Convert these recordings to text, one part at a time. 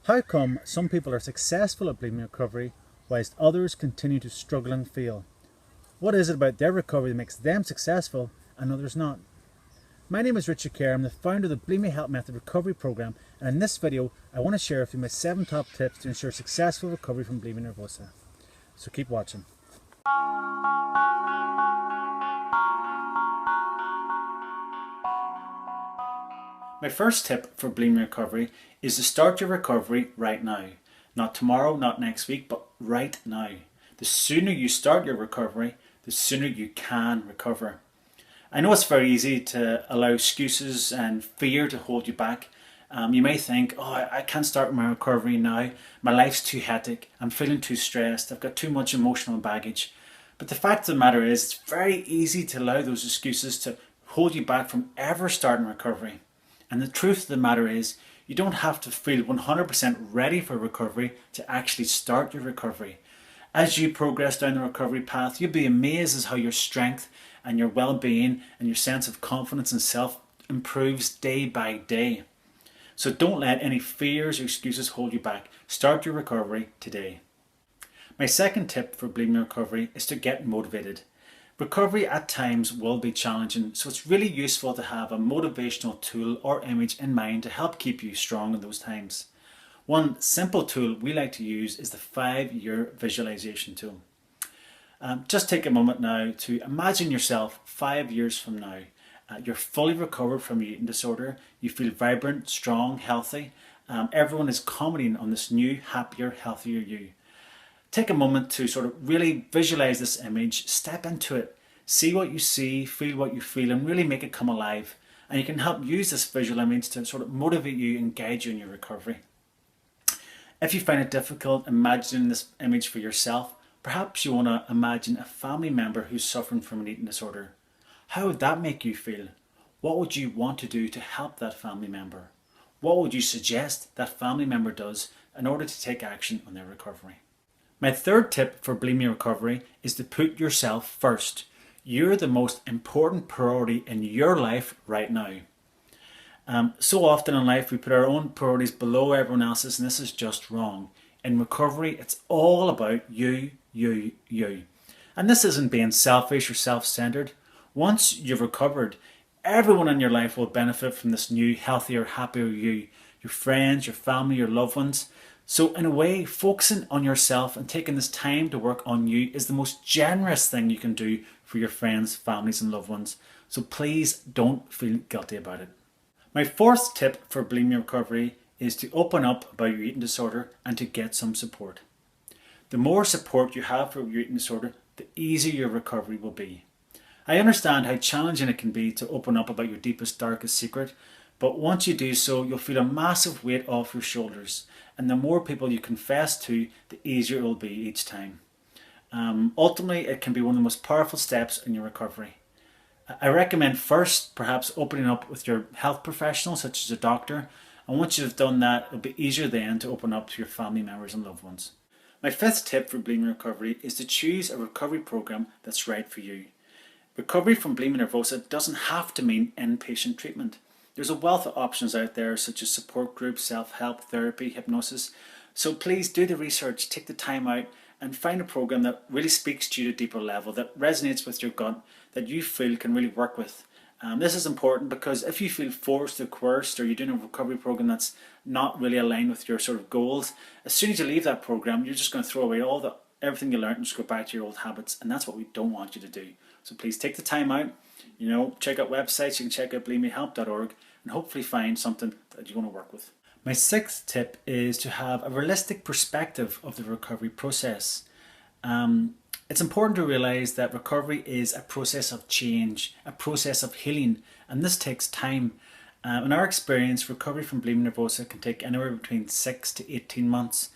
How come some people are successful at bulimia recovery whilst others continue to struggle and fail? What is it about their recovery that makes them successful and others not? My name is Richard Kerr. I'm the founder of the Bulimia Health Method Recovery Program, and in this video I want to share with you my 7 top tips to ensure successful recovery from bulimia nervosa. So keep watching. My first tip for bulimia recovery is to start your recovery right now. Not tomorrow, not next week, but right now. The sooner you start your recovery, the sooner you can recover. I know it's very easy to allow excuses and fear to hold you back. You may think, I can't start my recovery now. My life's too hectic. I'm feeling too stressed. I've got too much emotional baggage. But the fact of the matter is, it's very easy to allow those excuses to hold you back from ever starting recovery. And the truth of the matter is, you don't have to feel 100% ready for recovery to actually start your recovery. As you progress down the recovery path, you'll be amazed at how your strength and your well-being and your sense of confidence and self improves day by day. So don't let any fears or excuses hold you back. Start your recovery today. My second tip for bulimia recovery is to get motivated. Recovery at times will be challenging, so it's really useful to have a motivational tool or image in mind to help keep you strong in those times. One simple tool we like to use is the 5-year visualization tool. Just take a moment now to imagine yourself 5 years from now. You're fully recovered from your eating disorder. You feel vibrant, strong, healthy. Everyone is commenting on this new, happier, healthier you. Take a moment to sort of really visualize this image, step into it, see what you see, feel what you feel, and really make it come alive. And you can help use this visual image to sort of motivate you and guide you in your recovery. If you find it difficult imagining this image for yourself, perhaps you want to imagine a family member who's suffering from an eating disorder. How would that make you feel? What would you want to do to help that family member? What would you suggest that family member does in order to take action on their recovery? My third tip for bulimia recovery is to put yourself first. You're the most important priority in your life right now. So often in life we put our own priorities below everyone else's, and this is just wrong. In recovery, it's all about you. And this isn't being selfish or self-centered. Once you've recovered, everyone in your life will benefit from this new, healthier, happier you. Your friends, your family, your loved ones. So in a way, focusing on yourself and taking this time to work on you is the most generous thing you can do for your friends, families and loved ones. So please don't feel guilty about it. My fourth tip for bulimia recovery is to open up about your eating disorder and to get some support. The more support you have for your eating disorder, the easier your recovery will be. I understand how challenging it can be to open up about your deepest, darkest secret, but once you do so, you'll feel a massive weight off your shoulders. And the more people you confess to, the easier it will be each time. Ultimately, it can be one of the most powerful steps in your recovery. I recommend first perhaps opening up with your health professional, such as a doctor. And once you've done that, it'll be easier then to open up to your family members and loved ones. My fifth tip for bulimia recovery is to choose a recovery program that's right for you. Recovery from bulimia nervosa doesn't have to mean inpatient treatment. There's a wealth of options out there, such as support groups, self-help, therapy, hypnosis. So please do the research, take the time out and find a program that really speaks to you at a deeper level, that resonates with your gut, that you feel can really work with. This is important because if you feel forced or coerced, or you're doing a recovery program that's not really aligned with your sort of goals, as soon as you leave that program, you're just going to throw away everything you learned and just go back to your old habits. And that's what we don't want you to do. So please take the time out. Check out websites. You can check out bulimiahelp.org and hopefully find something that you want to work with. My sixth tip is to have a realistic perspective of the recovery process. It's important to realize that recovery is a process of change, a process of healing, and this takes time. In our experience, recovery from bulimia nervosa can take anywhere between 6 to 18 months.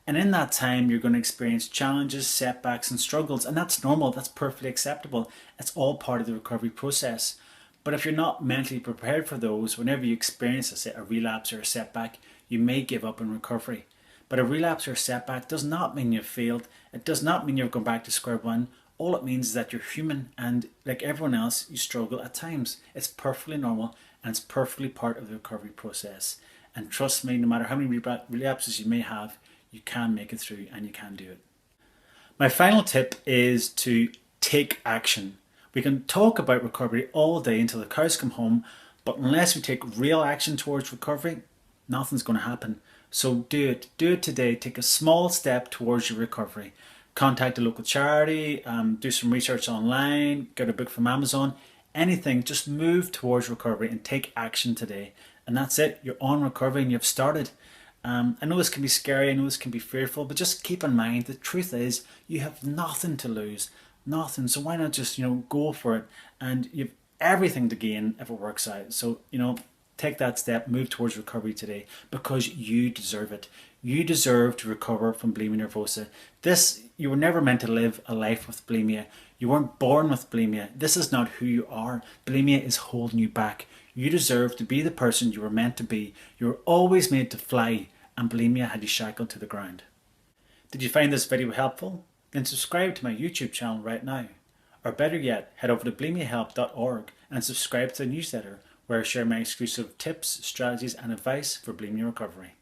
And in that time, you're going to experience challenges, setbacks and struggles. And that's normal. That's perfectly acceptable. It's all part of the recovery process. But if you're not mentally prepared for those, whenever you experience a relapse or a setback, you may give up in recovery. But a relapse or a setback does not mean you've failed. It does not mean you've gone back to square one. All it means is that you're human, and like everyone else, you struggle at times. It's perfectly normal and it's perfectly part of the recovery process. And trust me, no matter how many relapses you may have, you can make it through and you can do it. My final tip is to take action. We can talk about recovery all day until the cows come home, but unless we take real action towards recovery, nothing's going to happen. So do it. Do it today. Take a small step towards your recovery. Contact a local charity, do some research online, get a book from Amazon, anything. Just move towards recovery and take action today. And that's it. You're on recovery and you've started. I know this can be scary, I know this can be fearful, but just keep in mind the truth is you have nothing to lose, nothing. So why not just, go for it, and you've everything to gain if it works out. So, take that step, move towards recovery today because you deserve it. You deserve to recover from bulimia nervosa. You were never meant to live a life with bulimia. You weren't born with bulimia. This is not who you are. Bulimia is holding you back. You deserve to be the person you were meant to be. You were always made to fly, and bulimia had you shackled to the ground. Did you find this video helpful? Then subscribe to my YouTube channel right now. Or better yet, head over to bulimiahelp.org and subscribe to the newsletter where I share my exclusive tips, strategies and advice for bulimia recovery.